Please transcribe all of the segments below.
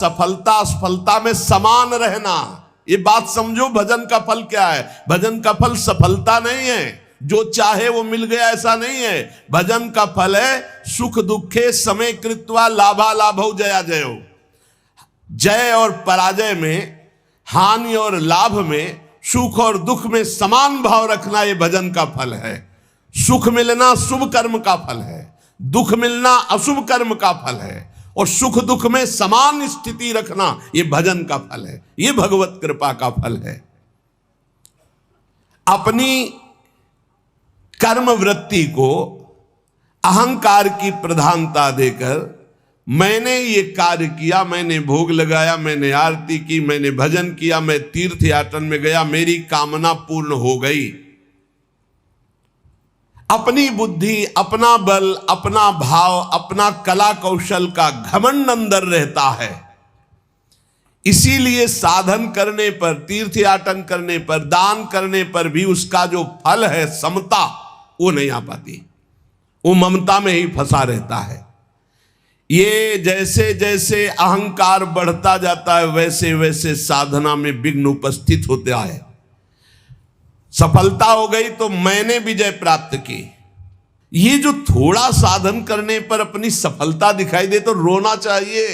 सफलता असफलता में समान रहना, ये बात समझो। भजन का फल क्या है? भजन का फल सफलता नहीं है, जो चाहे वो मिल गया ऐसा नहीं है। भजन का फल है सुख दुखे समय कृत्वा लाभा लाभौ जया जयो। जय और पराजय में, हानि और लाभ में, सुख और दुख में समान भाव रखना, ये भजन का फल है। सुख मिलना शुभ कर्म का फल है, दुख मिलना अशुभ कर्म का फल है, और सुख दुख में समान स्थिति रखना ये भजन का फल है, ये भगवत कृपा का फल है। अपनी कर्म वृत्ति को अहंकार की प्रधानता देकर मैंने ये कार्य किया, मैंने भोग लगाया, मैंने आरती की, मैंने भजन किया, मैं तीर्थ यात्रा में गया, मेरी कामना पूर्ण हो गई। अपनी बुद्धि, अपना बल, अपना भाव, अपना कला कौशल का घमंड अंदर रहता है। इसीलिए साधन करने पर, तीर्थ याटन करने पर, दान करने पर भी उसका जो फल है समता, वो नहीं आ पाती। वो ममता में ही फंसा रहता है। ये जैसे जैसे अहंकार बढ़ता जाता है वैसे वैसे साधना में विघ्न उपस्थित होते आए। सफलता हो गई तो मैंने विजय प्राप्त की। ये जो थोड़ा साधन करने पर अपनी सफलता दिखाई दे तो रोना चाहिए।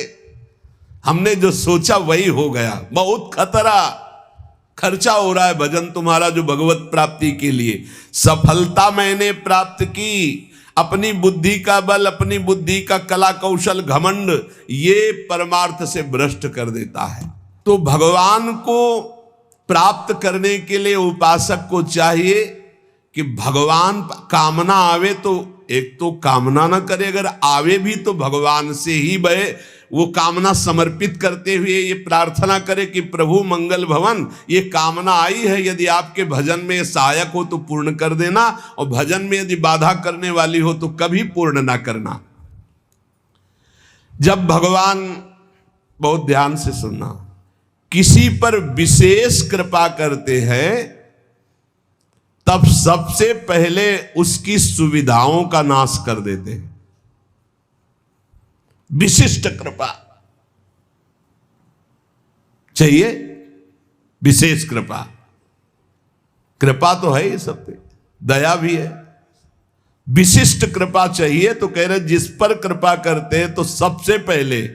हमने जो सोचा वही हो गया। बहुत खतरा, खर्चा हो रहा है भजन तुम्हारा जो भगवत प्राप्ति के लिए। सफलता मैंने प्राप्त की, अपनी बुद्धि का बल, अपनी बुद्धि का कला कौशल, घमंड, ये परमार्थ से भ्रष्ट कर देता है। तो भगवान को प्राप्त करने के लिए उपासक को चाहिए कि भगवान कामना आवे तो एक तो कामना ना करे, अगर आवे भी तो भगवान से ही बहे। वो कामना समर्पित करते हुए ये प्रार्थना करे कि प्रभु मंगल भवन, ये कामना आई है, यदि आपके भजन में सहायक हो तो पूर्ण कर देना, और भजन में यदि बाधा करने वाली हो तो कभी पूर्ण ना करना। जब भगवान, बहुत ध्यान से सुनना, किसी पर विशेष कृपा करते हैं तब सबसे पहले उसकी सुविधाओं का नाश कर देते हैं। विशिष्ट कृपा चाहिए, विशेष कृपा। कृपा तो है ही सब पे, दया भी है। विशिष्ट कृपा चाहिए तो कह रहे जिस पर कृपा करते हैं तो सबसे पहले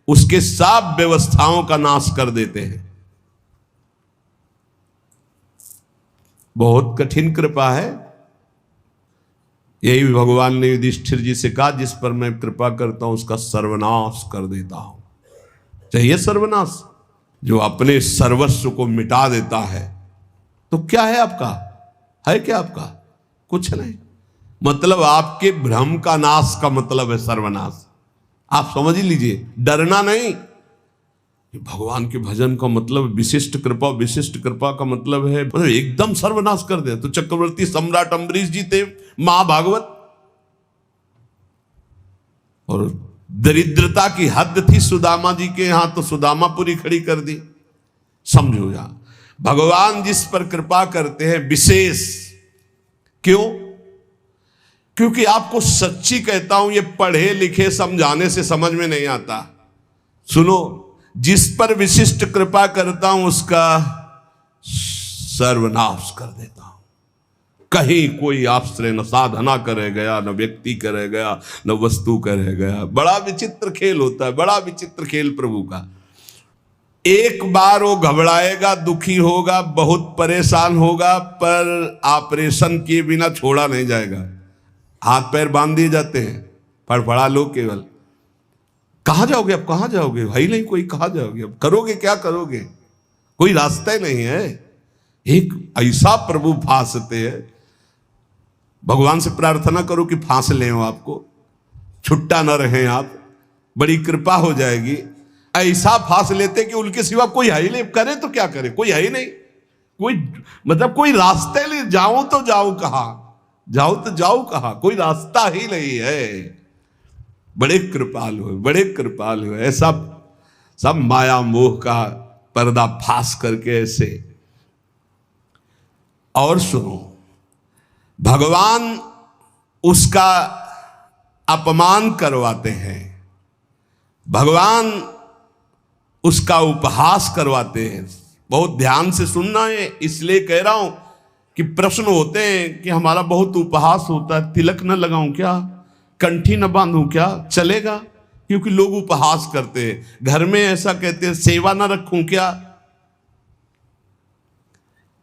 उसके सब व्यवस्थाओं का नाश कर देते हैं। बहुत कठिन कृपा है। यही भगवान ने युधिष्ठिर जी से कहा, जिस पर मैं कृपा करता हूं उसका सर्वनाश कर देता हूं। चाहिए सर्वनाश, जो अपने सर्वस्व को मिटा देता है। तो क्या है आपका? है क्या आपका? कुछ नहीं। मतलब आपके भ्रम का नाश का मतलब है सर्वनाश। आप समझ ही लीजिए, डरना नहीं। भगवान के भजन का मतलब विशिष्ट कृपा। विशिष्ट कृपा का मतलब है मतलब एकदम सर्वनाश कर दे। तो चक्रवर्ती सम्राट अम्बरीश जी थे, महाभागवत, और दरिद्रता की हद थी सुदामा जी के यहां, तो सुदामापुरी खड़ी कर दी। समझो या भगवान जिस पर कृपा करते हैं विशेष। क्यों? क्योंकि आपको सच्ची कहता हूं, ये पढ़े लिखे समझाने से समझ में नहीं आता। सुनो, जिस पर विशिष्ट कृपा करता हूं उसका सर्वनाश कर देता हूं। कहीं कोई आश्रय न साधना करे गया, न व्यक्ति करे गया, न वस्तु करे गया। बड़ा विचित्र खेल होता है, बड़ा विचित्र खेल प्रभु का। एक बार वो घबराएगा, दुखी होगा, बहुत परेशान होगा, पर ऑपरेशन किए बिना छोड़ा नहीं जाएगा। हाथ पैर बांध दिए जाते हैं, फड़फड़ा लो केवल। कहां जाओगे अब? कहां जाओगे? भाई नहीं कोई, कहां जाओगे अब? करोगे क्या करोगे? कोई रास्ता ही नहीं है। एक ऐसा प्रभु फांसते हैं। भगवान से प्रार्थना करो कि फांस लें आपको, छुट्टा न रहे आप, बड़ी कृपा हो जाएगी। ऐसा फांस लेते कि उनके सिवा कोई है ही नहीं। करे तो क्या करे? कोई है ही नहीं। कोई मतलब कोई रास्ते नहीं। जाऊं तो जाऊं कहां? जाऊं तो जाऊं कहां? कोई रास्ता ही नहीं है। बड़े कृपालु है, बड़े कृपालु है। सब माया मोह का पर्दा फांस करके ऐसे। और सुनो, भगवान उसका अपमान करवाते हैं। भगवान उसका उपहास करवाते हैं। बहुत ध्यान से सुनना है, इसलिए कह रहा हूं कि प्रश्न होते हैं कि हमारा बहुत उपहास होता है, तिलक न लगाऊं क्या, कंठी न बांधूं क्या, चलेगा? क्योंकि लोग उपहास करते हैं। घर में ऐसा कहते हैं, सेवा न रखूं क्या?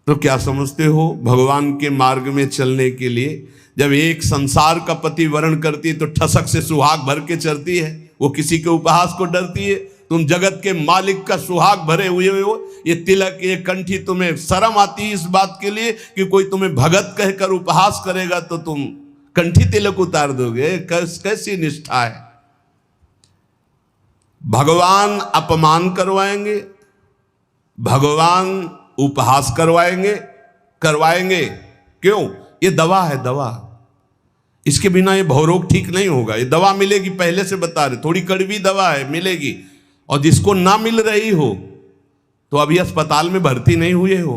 तो क्या समझते हो, भगवान के मार्ग में चलने के लिए जब एक संसार का पति वर्ण करती है तो ठसक से सुहाग भर के चलती है, वो किसी के उपहास को डरती है। तुम जगत के मालिक का सुहाग भरे हुए हो, ये तिलक ये कंठी, तुम्हें शर्म आती है इस बात के लिए कि कोई तुम्हें भगत कहकर उपहास करेगा तो तुम कंठी तिलक उतार दोगे? कैसी निष्ठा है? भगवान अपमान करवाएंगे, भगवान उपहास करवाएंगे। क्यों? ये दवा है, दवा। इसके बिना ये भवरोग ठीक नहीं होगा। ये दवा मिलेगी, पहले से बता रहे, थोड़ी कड़वी दवा है, मिलेगी। और जिसको ना मिल रही हो तो अभी अस्पताल में भर्ती नहीं हुए हो,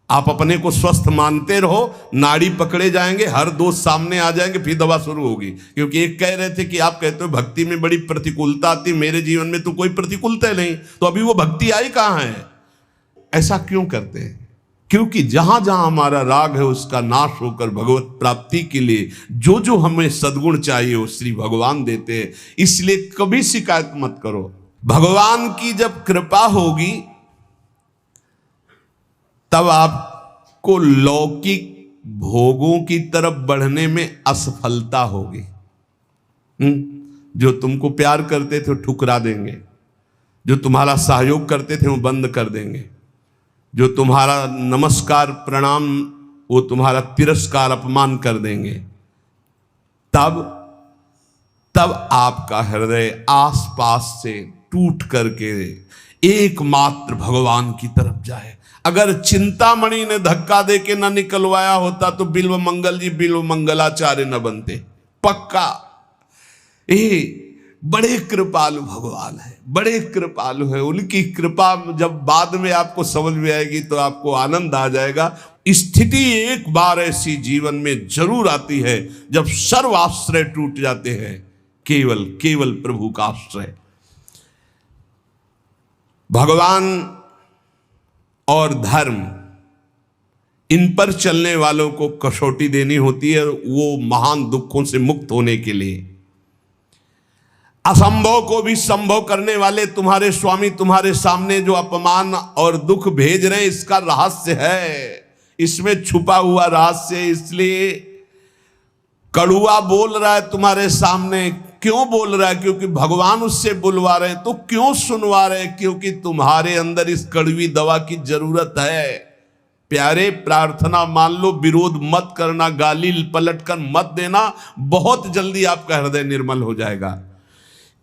आप अपने को स्वस्थ मानते रहो, नाड़ी पकड़े जाएंगे, हर दोस्त सामने आ जाएंगे, फिर दवा शुरू होगी। क्योंकि एक कह रहे थे कि आप कहते हो भक्ति में बड़ी प्रतिकूलता आती, मेरे जीवन में तो कोई प्रतिकूलता नहीं, तो अभी वो भक्ति आई कहां है? ऐसा क्यों करते हैं? क्योंकि जहां जहां हमारा राग है उसका नाश होकर भगवत प्राप्ति के लिए जो जो हमें सद्गुण चाहिए वो श्री भगवान देते हैं। इसलिए कभी शिकायत मत करो। भगवान की जब कृपा होगी तब आपको लौकिक भोगों की तरफ बढ़ने में असफलता होगी। जो तुमको प्यार करते थे वो ठुकरा देंगे, जो तुम्हारा सहयोग करते थे वो बंद कर देंगे, जो तुम्हारा नमस्कार प्रणाम वो तुम्हारा तिरस्कार अपमान कर देंगे। तब आपका हृदय आसपास से टूट करके एकमात्र भगवान की तरफ जाए। अगर चिंतामणि ने धक्का दे के न निकलवाया होता तो बिल्व मंगल जी बिल्व मंगलाचार्य न बनते, पक्का। बड़े कृपालु भगवान है, बड़े कृपालु है। उनकी कृपा जब बाद में आपको समझ में आएगी तो आपको आनंद आ जाएगा। स्थिति एक बार ऐसी जीवन में जरूर आती है जब सर्व आश्रय टूट जाते हैं, केवल प्रभु का आश्रय। भगवान और धर्म, इन पर चलने वालों को कसौटी देनी होती है, वो महान दुखों से मुक्त होने के लिए। असंभव को भी संभव करने वाले तुम्हारे स्वामी तुम्हारे सामने जो अपमान और दुख भेज रहे हैं, इसका रहस्य है, इसमें छुपा हुआ रहस्य। इसलिए कड़ुआ बोल रहा है तुम्हारे सामने, क्यों बोल रहा है? क्योंकि भगवान उससे बुलवा रहे हैं। तो क्यों सुनवा रहे हैं? क्योंकि तुम्हारे अंदर इस कड़वी दवा की जरूरत है। प्यारे, प्रार्थना मान लो, विरोध मत करना, गाली पलट कर मत देना, बहुत जल्दी आपका हृदय निर्मल हो जाएगा।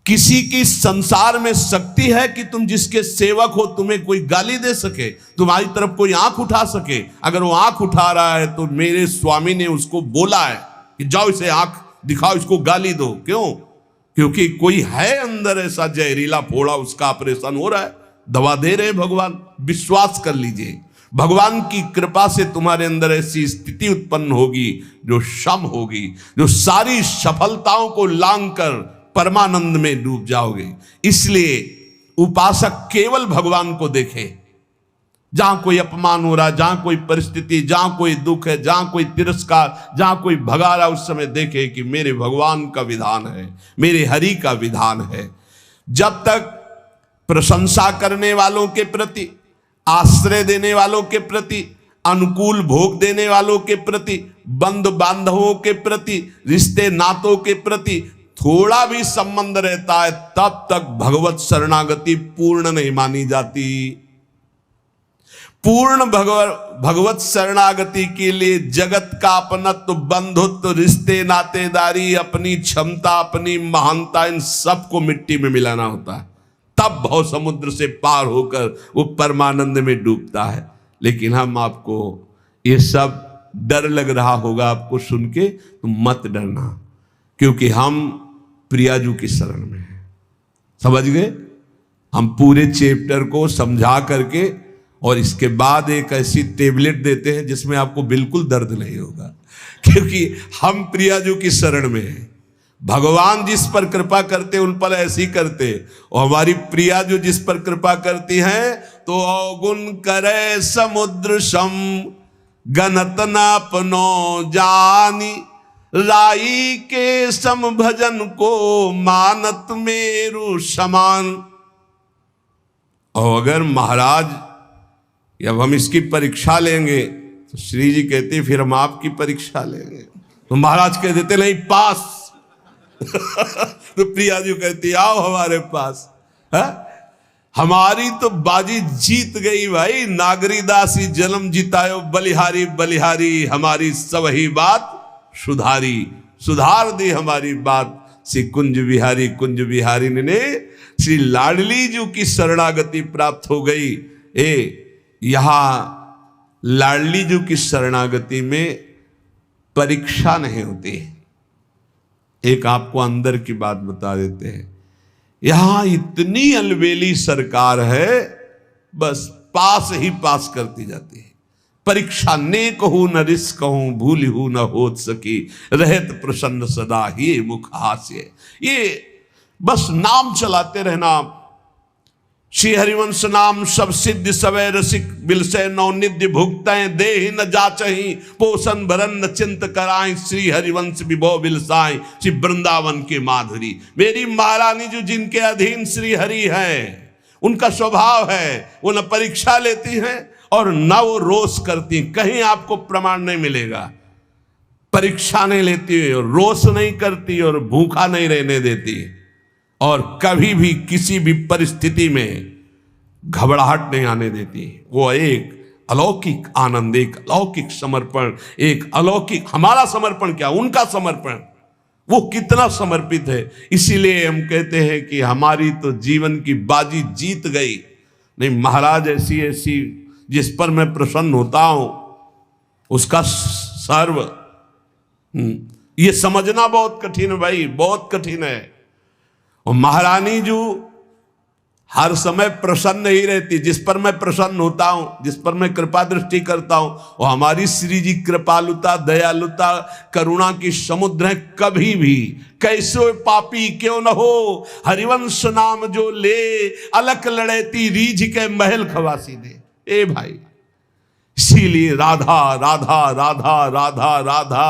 किसी की संसार में शक्ति है कि तुम जिसके सेवक हो तुम्हें कोई गाली दे सके, तुम्हारी तरफ कोई आंख उठा सके? अगर वो आंख उठा रहा है तो मेरे स्वामी ने उसको बोला है कि जाओ इसे आंख दिखाओ, इसको गाली दो। क्यों? क्योंकि कोई है अंदर ऐसा जहरीला फोड़ा, उसका ऑपरेशन हो रहा है, दवा दे रहे भगवान। विश्वास कर लीजिए, भगवान की कृपा से तुम्हारे अंदर ऐसी स्थिति उत्पन्न होगी जो क्षम होगी, जो सारी सफलताओं को लांग कर परमानंद में डूब जाओगे। इसलिए उपासक केवल भगवान को देखे। जहां कोई अपमान हो रहा है, जहां कोई परिस्थिति, जहां कोई दुख है, जहां कोई तिरस्कार, जहां कोई भगा रहा है, उस समय देखे कि मेरे भगवान का विधान है, मेरे हरि का विधान है। जब तक प्रशंसा करने वालों के प्रति, आश्रय देने वालों के प्रति, अनुकूल भोग देने वालों के प्रति, बंधु बांधवों के प्रति, रिश्ते नातों के प्रति थोड़ा भी संबंध रहता है, तब तक भगवत शरणागति पूर्ण नहीं मानी जाती। पूर्ण भगवत शरणागति के लिए जगत का अपनत्व, बंधुत्व, रिश्ते नातेदारी, अपनी क्षमता, अपनी महानता, इन सबको मिट्टी में मिलाना होता है। तब भव समुद्र से पार होकर वो परमानंद में डूबता है। लेकिन हम आपको ये सब डर लग रहा होगा आपको सुन के, तो मत डरना, क्योंकि हम प्रियाजू की शरण में हैं। समझ गए? हम पूरे चैप्टर को समझा करके और इसके बाद एक ऐसी टेबलेट देते हैं जिसमें आपको बिल्कुल दर्द नहीं होगा, क्योंकि हम प्रियाजू की शरण में हैं। भगवान जिस पर कृपा करते उन पर ऐसी करते, और हमारी प्रिया जो जिस पर कृपा करती हैं तो अवगुण करे समुद्र सम, गनत नापनो जानी, राई के सम भजन को मानत मेरु समान। और अगर महाराज जब हम इसकी परीक्षा लेंगे तो श्री जी कहते फिर हम आपकी परीक्षा लेंगे, तो महाराज कह देते नहीं पास। तो प्रिया जी कहती आओ हमारे पास है? हमारी तो बाजी जीत गई भाई। नागरीदासी जन्म जितायो बलिहारी बलिहारी, हमारी सब ही बात सुधारी, सुधार दी हमारी बात। श्री कुंज बिहारी ने श्री लाडली जी की शरणागति प्राप्त हो गई। यहां लाडली जी की शरणागति में परीक्षा नहीं होती। एक आपको अंदर की बात बता देते हैं, यहां इतनी अलबेली सरकार है, बस पास ही पास करती जाती है। परीक्षा ने कहूं न रिस कहूं, भूल हूं न होत सकी, रहत प्रसन्न सदा ही मुख हास्य। ये बस नाम चलाते रहना। श्री हरिवंश नाम सब सिद्ध सवै रसिक, बिलसे नौ निध्य भुगतें, देहि न जाचहि पोषण भरन न चिंत कराएं, श्री हरिवंश विभो बिलसाएं, श्री वृंदावन के माधुरी। मेरी महारानी जो जिनके अधीन श्री हरि है, उनका स्वभाव है वो न परीक्षा लेती हैं और न वो रोष करती। कहीं आपको प्रमाण नहीं मिलेगा। परीक्षा नहीं लेती और रोष नहीं करती और भूखा नहीं रहने देती, और कभी भी किसी भी परिस्थिति में घबराहट नहीं आने देती। वो एक अलौकिक आनंद, एक अलौकिक समर्पण, एक अलौकिक, हमारा समर्पण क्या उनका समर्पण, वो कितना समर्पित है। इसीलिए हम कहते हैं कि हमारी तो जीवन की बाजी जीत गई। नहीं, महाराज ऐसी ऐसी जिस पर मैं प्रसन्न होता हूं उसका सर्व, ये समझना बहुत कठिन है भाई, बहुत कठिन है। और महारानी जो हर समय प्रसन्न ही रहती, जिस पर मैं प्रसन्न होता हूं, जिस पर मैं कृपा दृष्टि करता हूं, और हमारी श्री जी कृपालुता, दयालुता, करुणा की समुद्र है। कभी भी कैसे पापी क्यों न हो, हरिवंश नाम जो ले, अलख लड़ेती रीझ के महल खवासी दे। ए भाई, इसीलिए राधा राधा राधा राधा राधा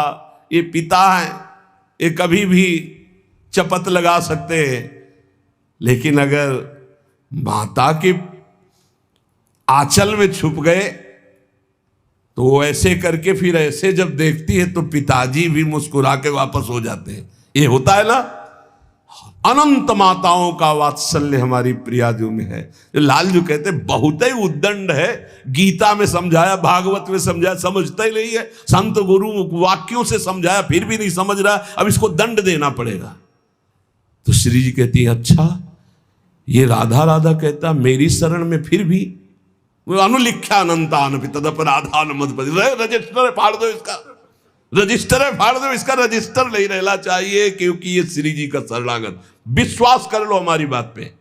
ये पिता है, ये कभी भी चपत लगा सकते हैं, लेकिन अगर माता के आंचल में छुप गए तो वो ऐसे करके फिर ऐसे जब देखती है तो पिताजी भी मुस्कुरा के वापस हो जाते हैं। ये होता है ना, अनंत माताओं का वात्सल्य हमारी प्रियाजू में है। जो लालजू कहते बहुत ही उद्दंड है, गीता में समझाया, भागवत में समझाया, समझता ही नहीं है। संत गुरु वाक्यों से समझाया फिर भी नहीं समझ रहा, अब इसको दंड देना पड़ेगा। तो श्री जी कहती है अच्छा, ये राधा राधा कहता मेरी शरण में फिर भी अनुलिख्या अनंतान तदप राधा मधुपति। रजिस्टर फाड़ दो इसका, रजिस्टर फाड़ दो इसका, रजिस्टर नहीं रहना चाहिए, क्योंकि ये श्री जी का शरणागत। विश्वास कर लो हमारी बात पे,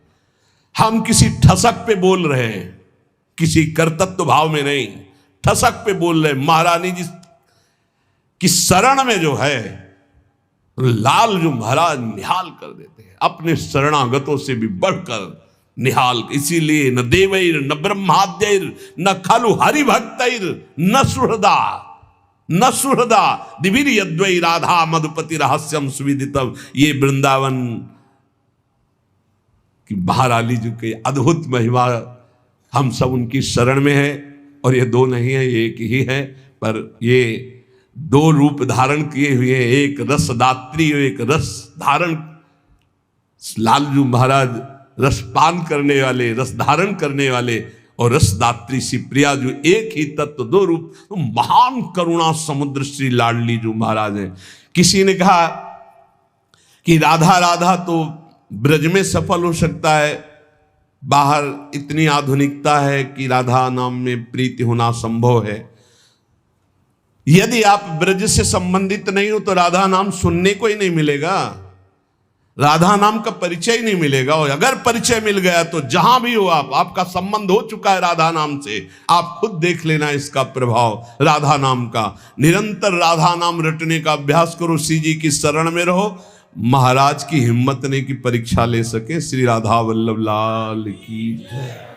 हम किसी ठसक पे बोल रहे हैं, किसी कर्तव्य भाव में नहीं, ठसक पे बोल रहे हैं। महारानी जी की शरण में जो है, लाल जो महाराज निहाल कर देते हैं, अपने शरणागतों से भी बढ़कर निहाल। इसीलिए न देवैर न ब्रह्माद्यैर न खलु हरिभक्तैर न सुहृदा न सुहृदा दिवीर यद्वै राधा मधुपति रहस्यम सुविदितम। ये वृंदावन की महारानी जी के अद्भुत महिमा, हम सब उनकी शरण में है। और ये दो नहीं है, एक ही है, पर ये दो रूप धारण किए हुए, एक रसदात्री और एक रस धारण। लालजू महाराज रसपान करने वाले, रस धारण करने वाले, और रसदात्री श्री प्रिया जो एक ही तत्व दो रूप। तो महान करुणा समुद्र श्री लाडली जो महाराज है। किसी ने कहा कि राधा राधा तो ब्रज में सफल हो सकता है, बाहर इतनी आधुनिकता है कि राधा नाम में प्रीति होना संभव है। यदि आप ब्रज से संबंधित नहीं हो तो राधा नाम सुनने को ही नहीं मिलेगा, राधा नाम का परिचय नहीं मिलेगा। और अगर परिचय मिल गया तो जहां भी हो आप, आपका संबंध हो चुका है राधा नाम से, आप खुद देख लेना इसका प्रभाव राधा नाम का। निरंतर राधा नाम रटने का अभ्यास करो, श्री जी की शरण में रहो, महाराज की हिम्मत नहीं कि परीक्षा ले सके। श्री राधा वल्लभ लाल की जय।